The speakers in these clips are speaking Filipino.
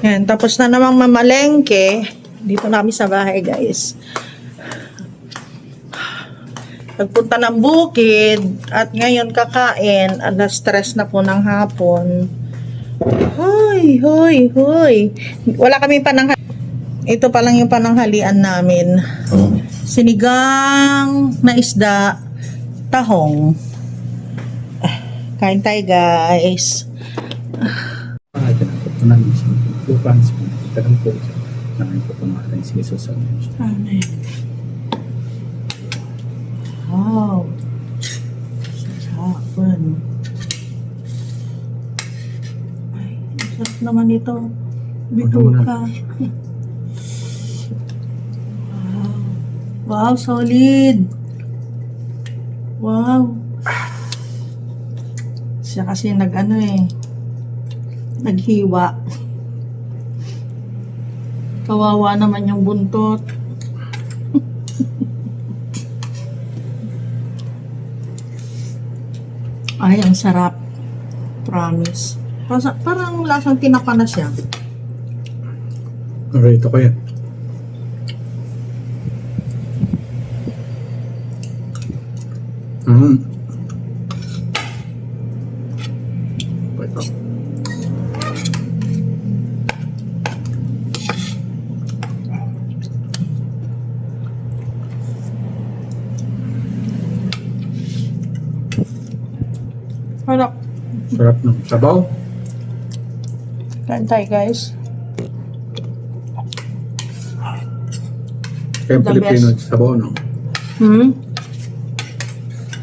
Yan, tapos na namang mamalengke. Dito na kami sa bahay, guys. Nagpunta ng bukid at ngayon kakain. Alas 3 na po ng hapon. Hoy, hoy, hoy. Wala kami pananghalian. Ito pa lang yung pananghalian namin. Sinigang na isda, tahong. Kain tayo, guys. Amen. Wow. Sarapan. Ay, sarap naman ito. Bituka. Wow. Wow, solid. Wow. Siya kasi naghiwa. Kawawa naman yung buntot. Ay, ang sarap. Promise. Parang lasang tinapa na siya. Rito ko yan. Ito. Harap. Sarap ng sabaw. Kain tayo, guys. Kaya The Pilipino best. sabaw, no?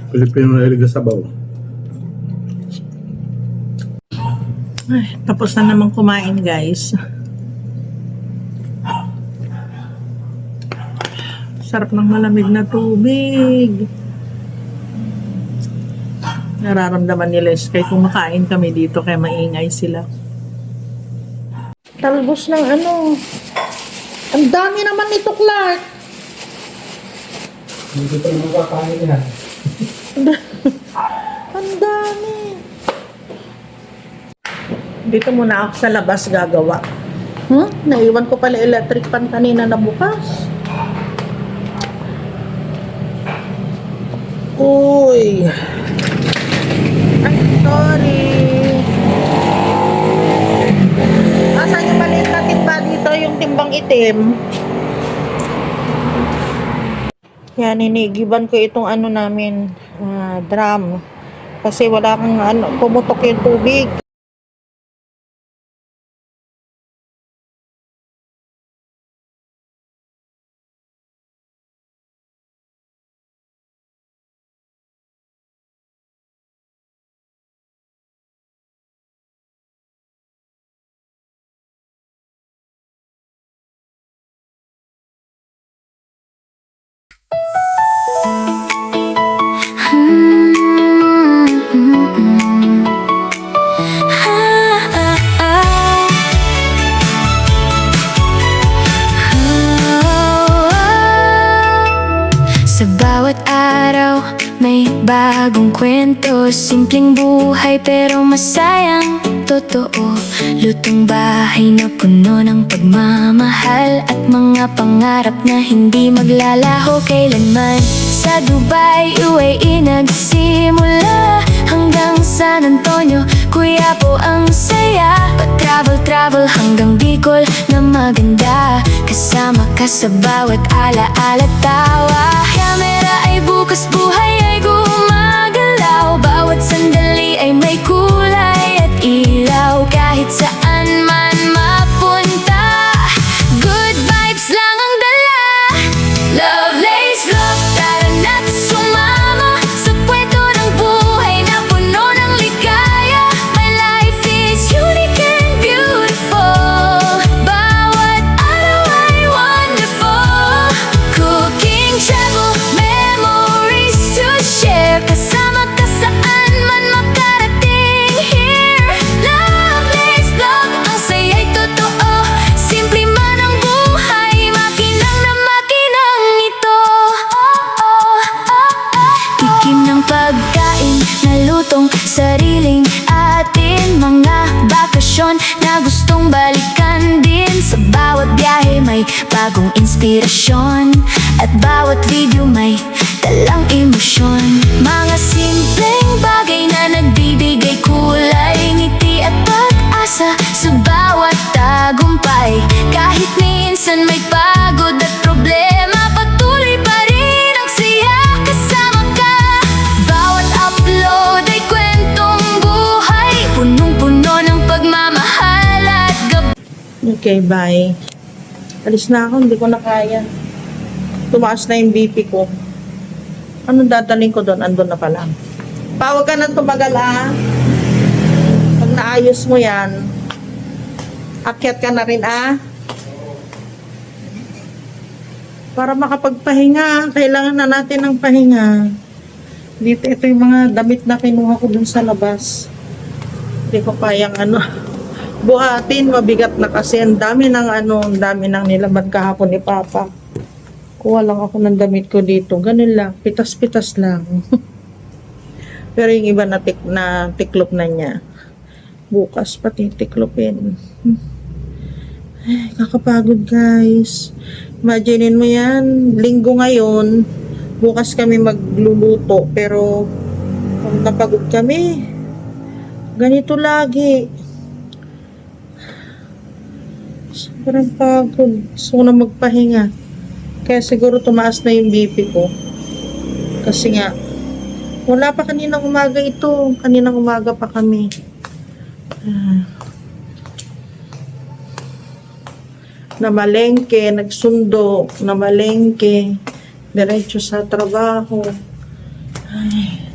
Pilipino na ilig sabaw. Ay, tapos na naman kumain, guys. Sarap ng malamig na tubig. Nararamdaman nila kaya kumakain kami dito kaya maingay sila. Talbos ng ang dami naman nito, Clark. Hindi ko naman kakain yan. Ang dami. Dito muna ako sa labas gagawa. Naiwan ko pala electric pan kanina na bukas. Uy. Ay, sorry. Asan yung maliit na timba dito? Yung timbang itim. Yan, inigiban ko itong namin, drum. Kasi wala kang pumutok yung tubig. Sa bawat araw may bagong kwento. Simpleng buhay pero masayang totoo. Lutong bahay na puno ng pagmamahal at mga pangarap na hindi maglalaho kailanman. Sa Dubai, UAE nagsimula hanggang San Antonio, Kuya po ang saya. Pa-travel hanggang Bicol na maganda. Kasama ka sa bawat ala-ala tawa. Kamera ay bukas, buhay ay gumagalaw. Bawat sandali ay may kulay at ilaw. Kahit saan man mapunta, good vibes lang ang dala. Love lays love, tara na't sumama sa kwento ng buhay na puno ng ligaya. My life is unique and beautiful. Bawat araw ay wonderful. Cooking, travel, memories to share. Kasama ka saan man may bagong inspirasyon. At bawat video may dalang emosyon. Mga simpleng bagay na nagbibigay kulay, ngiti at pag-asa sa bawat tagumpay. Kahit minsan may pagod at problema, patuloy pa rin ang saya kasama ka. Bawat upload ay kwentong buhay, punong-puno ng pagmamahal at gabay. Okay, bye. Alis na ako, hindi ko na kaya. Tumaas na yung BP ko. Anong dadaling ko doon? Andun na pala. Pawag ka na tumagal, ah. Pag naayos mo yan, akyat ka na rin, ah. Para makapagpahinga, kailangan na natin ng pahinga. Dito, ito yung mga damit na kinuha ko dun sa labas. Hindi ko kayang buhatin, mabigat na kasi. Ang dami ng nilaban kahapon ni Papa. Kuha lang ako ng damit ko dito. Ganun lang, pitas-pitas lang. Pero yung iba na tiklop na niya. Bukas pati tiklopin. Ay, kakapagod guys. Imaginein mo yan, linggo ngayon, bukas kami magluluto, pero napagod kami. Ganito lagi. Sobrang pagod. Gusto ko na magpahinga. Kaya siguro tumaas na yung BP ko. Kasi nga, wala pa kaninang umaga ito. Kaninang umaga pa kami. Namalengke, nagsundo, namalengke, diretso sa trabaho. Ay,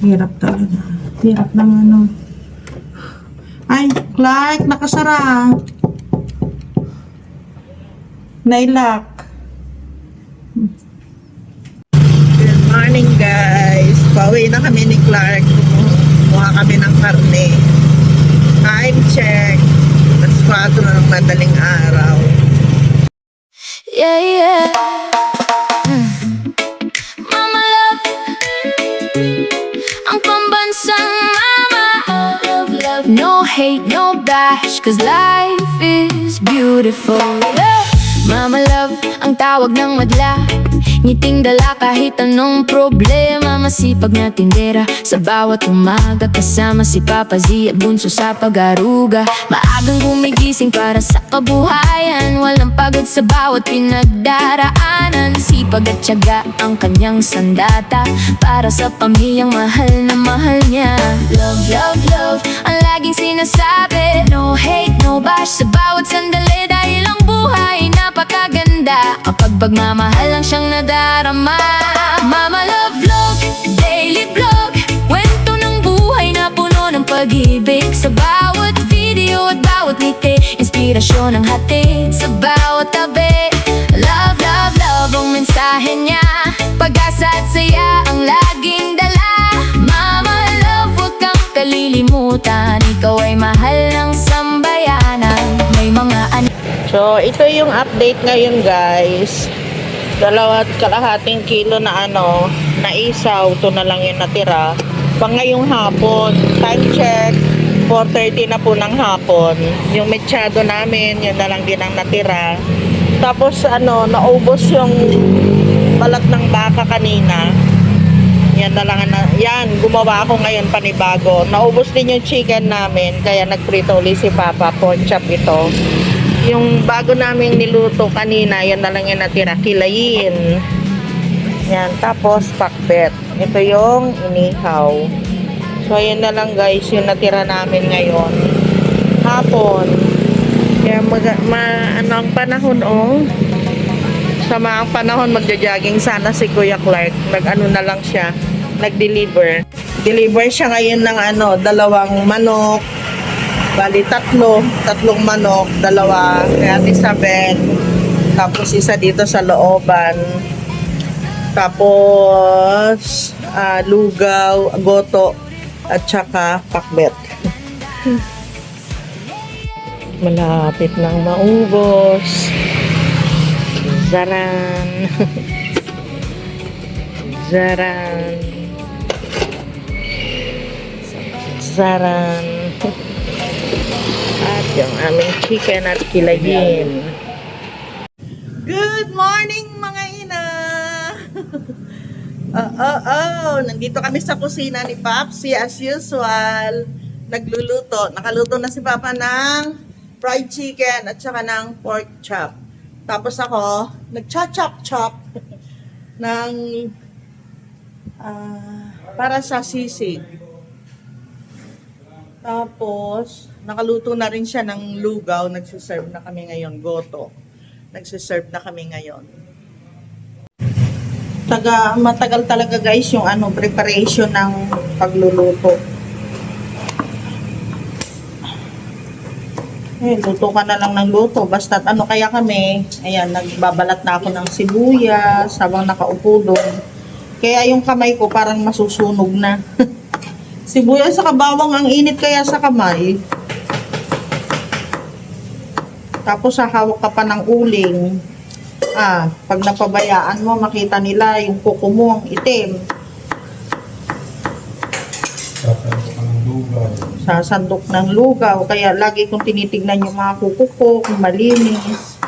hirap talaga. Hirap ng Ay, Clark, nakasara. Nailak. Good morning guys. Pauwi na kami ni Clark. Kumuha kami ng karne. Time check. Alas 4 na ng madaling araw. Yeah, yeah. Mama love, ang pambansang mama. Love, love, no hate, no bash, 'cause life is beautiful. Yeah. Mama love, ang tawag ng madla. Ngiting dala kahit anong problema. Masipag na tindera sa bawat umaga. Kasama si Papa Z at bunso sa pag-aruga. Maagang gumigising para sa kabuhayan. Walang pagod sa bawat pinagdaraanan. Sipag at tiyaga ang kanyang sandata para sa pamilyang mahal na mahal niya. Love, love, love, ang laging sinasabi. No hate, no bash sa bawat sandali. Dahil ang buhay napakaganda kapag pagmamahal lang siyang nadarama. Mama love vlog, daily vlog, kwento ng buhay na puno ng pag-ibig. Sa bawat video at bawat ngiti, inspirasyon ang hatid sa bawat tabi. Love, love, love ang mensahe niya, pag-asa at saya ang laging dala. Mama love, huwag kang kalilimutan, ikaw ay mahal ng sambayanan. May mga So, ito yung update ngayon guys. 2.5 kilo na na isaw. Ito na lang yung natira. Pang ngayong hapon. Time check, 4:30 na po ng hapon. Yung mechado namin, yun na lang din ang natira. Tapos naubos yung balat ng baka kanina. Yan na lang yan, gumawa ako ngayon panibago. Naubos din yung chicken namin, kaya nagprito ulit si Papa. Pork chop ito. Yung bago namin niluto kanina, yan na lang yung natira, kilayin. Yan, tapos pakbet. Ito yung inihaw. So, ayan na lang guys, yung natira namin ngayon. Hapon. Kaya ang panahon, sama ang panahon, magja-jogging sana si Kuya Clark. Na lang siya, nag-deliver. Deliver siya ngayon ng 2 manok. Bali, tatlong manok, 2 kay Ate Isabel, tapos isa dito sa looban, tapos lugaw, goto, at saka pakbet. Malapit nang maubos. Zaran. Zaran. Zaran. At yung aming chicken at kilayin. Good morning mga ina! Nandito kami sa kusina ni Papsi as usual. Nagluluto. Nakaluto na si Papa ng fried chicken at saka ng pork chop. Tapos ako, nag-chop-chop ng para sa sisig. Tapos, nakaluto na rin siya ng lugaw. Nagsiserve na kami ngayon. Goto. Nagsiserve na kami ngayon. Matagal talaga guys yung preparation ng pagluluto. Luto ka na lang ng luto. Basta kaya kami, ayan, nagbabalat na ako ng sibuyas habang nakaupo doon. Kaya yung kamay ko parang masusunog na. Sibuyas sa bawang ang init kaya sa kamay. Tapos hahawak ka pa ng uling. Pag napabayaan mo, makita nila yung kuko mo, ang itim. Sasandok ng lugaw. Kaya lagi kong tinitignan yung mga kuko ko, kung malinis.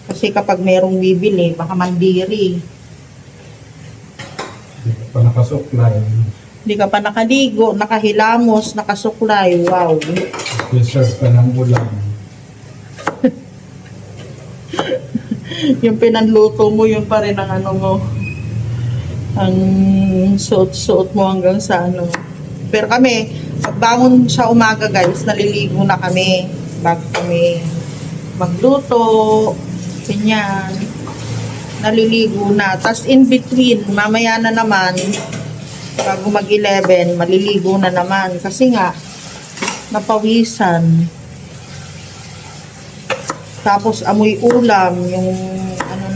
Kasi kapag merong bibili, baka mandiri. Hindi ka pa nakasuklay. Hindi ka pa nakaligo, nakahilamos, nakasuklay. Wow. Reserve ka ng ulam. Yung pinanluto mo, yun pa rin ang mo. Ang suot-suot mo hanggang sa Pero kami, pagbangon sa umaga guys, naliligo na kami. Bago kami magluto, ganyan. Naliligo na. Tapos in between, mamaya na naman, bago mag-11, maliligo na naman. Kasi nga, napawisan. Tapos amoy ulam, yung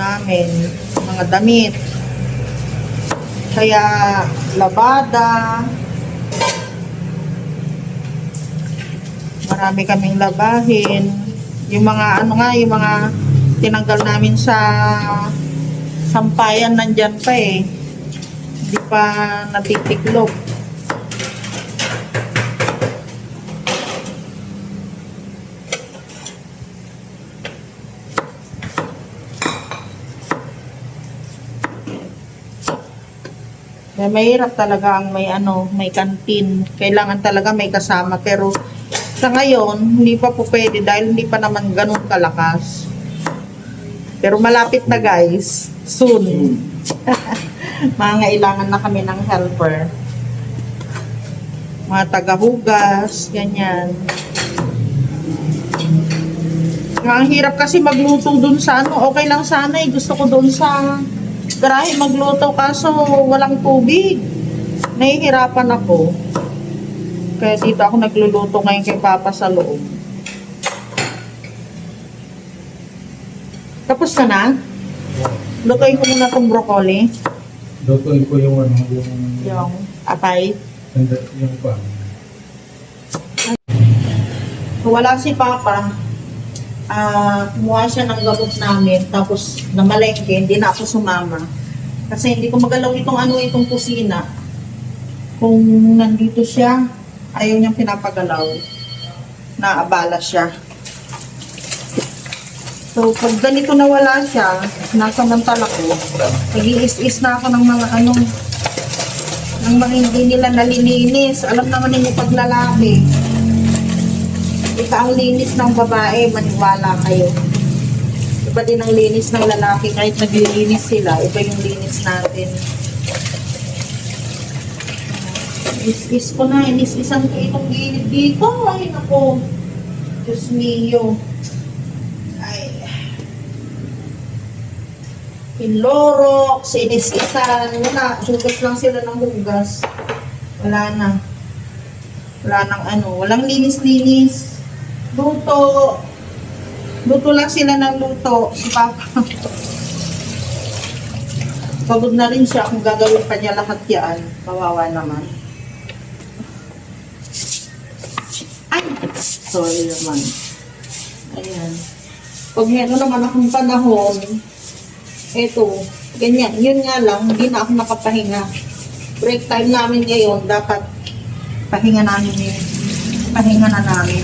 namin, mga damit. Kaya, labada. Marami kaming labahin. Yung mga, yung mga tinanggal namin sa sampayan, nandyan pa eh. Hindi pa natitiklop. Kaya mahirap talaga ang may kantin. Kailangan talaga may kasama. Pero sa ngayon, hindi pa po pwede dahil hindi pa naman ganun kalakas. Pero malapit na guys. Soon. Mangailangan na kami ng helper. Mga tagahugas, ganyan. Ang hirap kasi magluto dun sa okay lang sana eh. Gusto ko dun sa garahe magluto kaso walang tubig. Nahihirapan ako. Kaya dito ako nagluluto ngayon kay Papa sa loob. Tapos ka na? Lutuin ko muna itong broccoli. Lutuin ko yung Yung apay. yung pan. Wala si Papa. Kumuha siya ng gamot namin. Tapos namalengke, hindi na ako sumama. Kasi hindi ko magalaw itong kusina. Kung nandito siya, ayaw niyang pinapagalaw. Naabala siya. So, pag ganito na wala siya, nasamantala ko, nag-iis-is na ako ng mga ng mga hindi nila nalilinis. Alam naman ninyo pag lalaki, iba ang linis ng babae, maniwala kayo. Iba din ang linis ng lalaki, kahit naglilinis sila, iba yung linis natin. Is ko na, inis-isan ko itong gilid dito. Ay, naku. Diyos mio. Ay. Pinlorok, inis-isan. Wala, hugas lang sila ng hugas. Wala na. Wala nang walang linis-linis. Luto. Luto lang sila ng luto. Si Papa. Pagod na rin siya kung gagawin pa niya lahat yan. Kawawa naman. Ay! Sorry naman. Ayan. Pag meron naman akong panahon, eto, ganyan. Yun nga lang, hindi na ako nakapahinga. Break time namin ngayon, dapat pahinga namin yun. Pahinga na namin.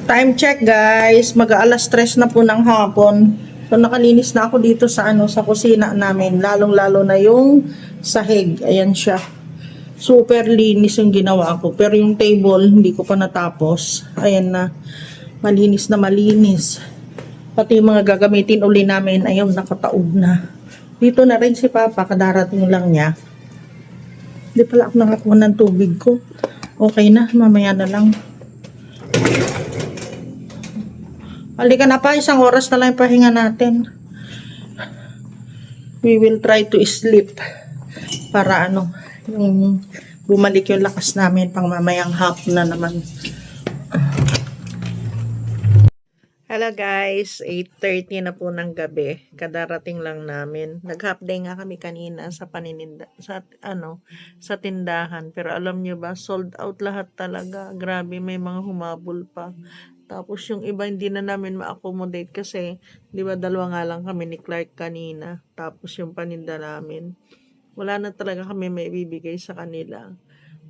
Time check guys, mag-aalas 3 na po ng hapon. So nakalinis na ako dito sa sa kusina namin, lalong-lalo na yung sahig. Ayan siya. Super linis yung ginawa ko. Pero yung table, hindi ko pa natapos. Ayan na. Malinis na malinis. Pati yung mga gagamitin uli namin, ayun, nakataob na. Dito na rin si Papa, kadarating lang niya. Hindi pala ako nakakuha ng tubig ko. Okay na, mamaya na lang. Halika na pa, isang oras na lang yung pahinga natin. We will try to sleep. Para yung bumalik yung lakas namin pang mamayang hapon na naman. Hello guys, 8:30 na po ng gabi. Kadarating lang namin. Nag-half day nga kami kanina sa panininda sa tindahan. Pero alam nyo ba, sold out lahat talaga. Grabe, may mga humabol pa. Tapos yung iba hindi na namin ma-accommodate kasi 'di ba dalawa nga lang kami ni Clark kanina. Tapos yung paninda namin, wala na talaga kami may bibigay sa kanila.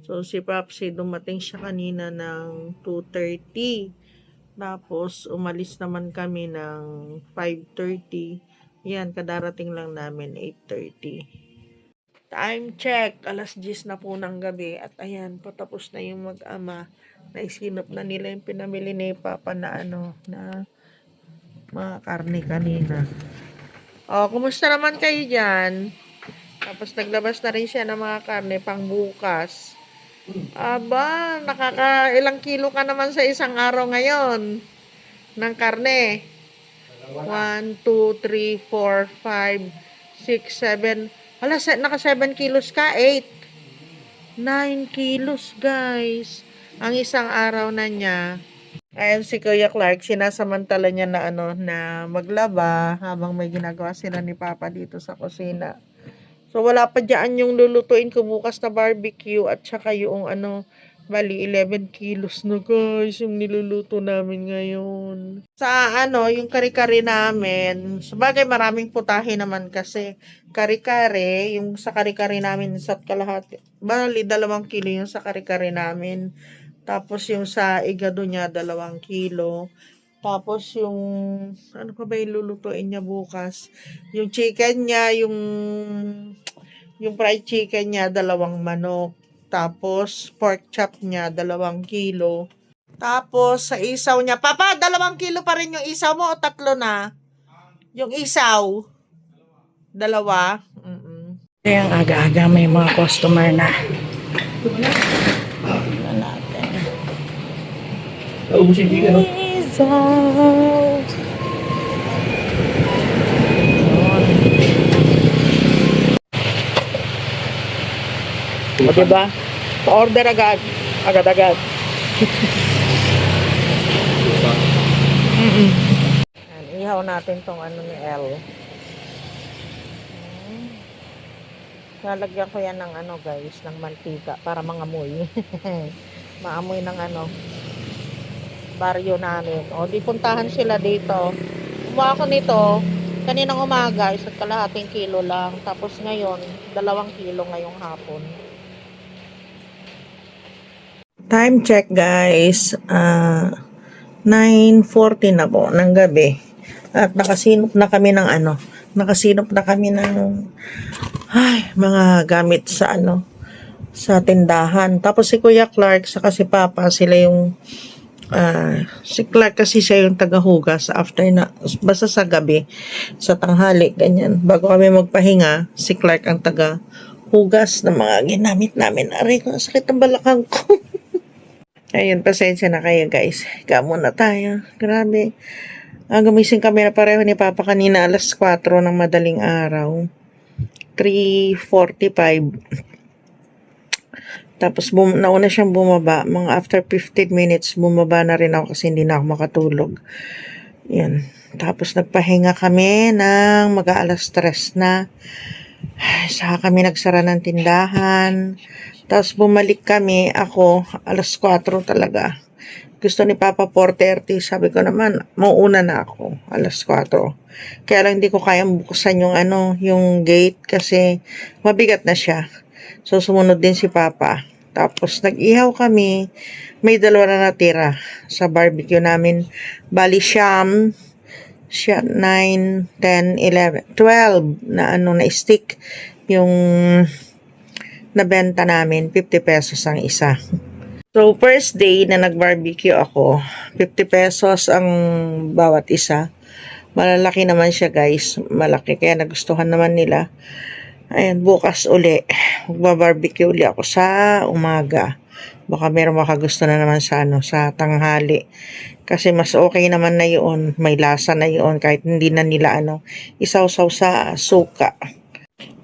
So si Papsi dumating siya kanina ng 2:30. Tapos, umalis naman kami ng 5:30. Yan, kadarating lang namin, 8:30. Time check, alas 10 na po ng gabi. At ayan, patapos na yung mag-ama. Naisinop na nila yung pinamili ni Papa na na mga karne kanina. Oh, kumusta naman kayo dyan? Tapos naglabas na rin siya ng mga karne pang bukas. Aba, ilang kilo ka naman sa isang araw ngayon ng karne? 1, 2, 3, 4, 5, 6, 7. Hala, naka 7 kilos ka, 8. 9 kilos, guys. Ang isang araw na niya. Ayan si Kuya Clark, sinasamantala niya na na maglaba habang may ginagawa sila ni Papa dito sa kusina. So, wala pa dyan yung lulutuin ko bukas na barbecue at saka yung bali 11 kilos na guys yung niluluto namin ngayon. Sa yung kare-kare namin, sabagay maraming putahe naman kasi kare-kare, yung sa kare-kare namin isa't kalahati. Bali 2 kilo yung sa kare-kare namin. Tapos yung sa igado niya 2 kilo. Tapos yung, ano pa ba yung lulutuin niya bukas? Yung chicken niya, yung fried chicken niya, 2 manok. Tapos pork chop niya, 2 kilo. Tapos sa isaw niya, Papa, 2 kilo pa rin yung isaw mo o 3 na? Yung isaw, 2. Kaya ang aga-aga may mga customer na. Tignan natin. Out. O diba? Pa-order agad. Agad-agad. Ihaw natin tong ni L. Lalagyan ko yan ng guys, ng mantika para mangamoy. Maamoy ng baryo namin. O, di puntahan sila dito. Kumuha ako nito, kaninang umaga, 1.5 kilo lang. Tapos ngayon, 2 kilo ngayong hapon. Time check guys. 9:40 na po ng gabi. At nakasinop na kami ng mga gamit sa sa tindahan. Tapos si Kuya Clark saka si Papa, sila yung si Clark kasi siya yung tagahugas after na, basta sa gabi, sa tanghali, ganyan. Bago kami magpahinga, si Clark ang tagahugas ng mga ginamit namin. Aray ko, sakit ang balakang ko. Ayun, pasensya na kayo guys. Kamo na tayo. Grabe. Gumising kami na pareho ni Papa kanina alas 4 ng madaling araw. 3:45. Tapos nauna siyang bumaba. Mga after 15 minutes, bumaba na rin ako kasi hindi na ako makatulog. Yan. Tapos nagpahinga kami ng mag-aalas 3 na. Saka kami nagsara ng tindahan. Tapos bumalik kami, ako, alas 4 talaga. Gusto ni Papa 4:30. Sabi ko naman, mauuna na ako, alas 4. Kaya lang hindi ko kayang buksan yung gate kasi mabigat na siya. So, sumunod din si Papa. Tapos nag-ihaw kami. May 2 na natira sa barbecue namin. Bali siyam, 9, 10, 11, 12 na na stick yung nabenta namin. 50 pesos ang isa. So, first day na nag-barbecue ako, 50 pesos ang bawat isa. Malalaki naman siya, guys. Malaki, kaya nagustuhan naman nila. Ayan, bukas uli. Magbabarbecue uli ako sa umaga. Baka meron makagusto na naman sa sa tanghali. Kasi mas okay naman na yun. May lasa na yun kahit hindi na nila isawsaw sa suka.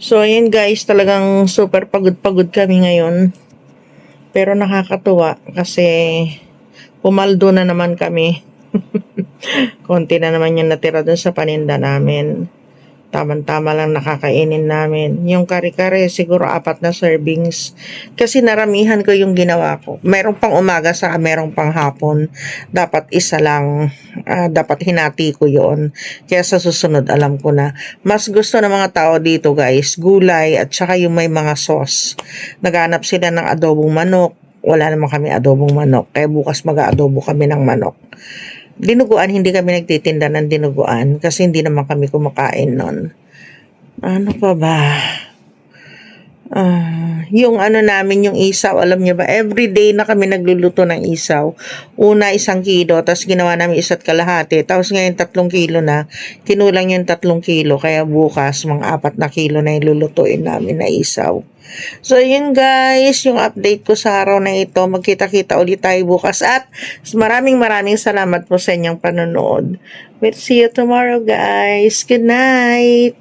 So, ayan guys, talagang super pagod-pagod kami ngayon. Pero nakakatuwa kasi pumaldo na naman kami. Konti na naman yung natira dun sa paninda namin. Tama-tama lang nakakainin namin. Yung kare-kare, siguro 4 na servings. Kasi naramihan ko yung ginawa ko. Merong pang umaga sa merong pang hapon. Dapat isa lang. Dapat hinati ko yon. Kaya sa susunod, alam ko na. Mas gusto ng mga tao dito, guys, gulay at saka yung may mga sauce. Naghanap sila ng adobong manok. Wala naman kami adobong manok. Kaya bukas mag-aadobo kami ng manok. Dinuguan, hindi kami nagtitinda ng dinuguan kasi hindi naman kami kumakain nun. Ano pa ba? Yung namin, yung isaw, alam niyo ba, everyday na kami nagluluto ng isaw. Una 1 kilo, tapos ginawa namin 1.5 kalahati. Tapos ngayon 3 kilo na, kinulang yung 3 kilo. Kaya bukas, mga 4 na kilo na yung lulutuin namin na isaw. So, yun guys, yung update ko sa araw na ito. Magkita-kita ulit tayo bukas. At maraming salamat po sa inyong panonood. We'll see you tomorrow, guys. Good night!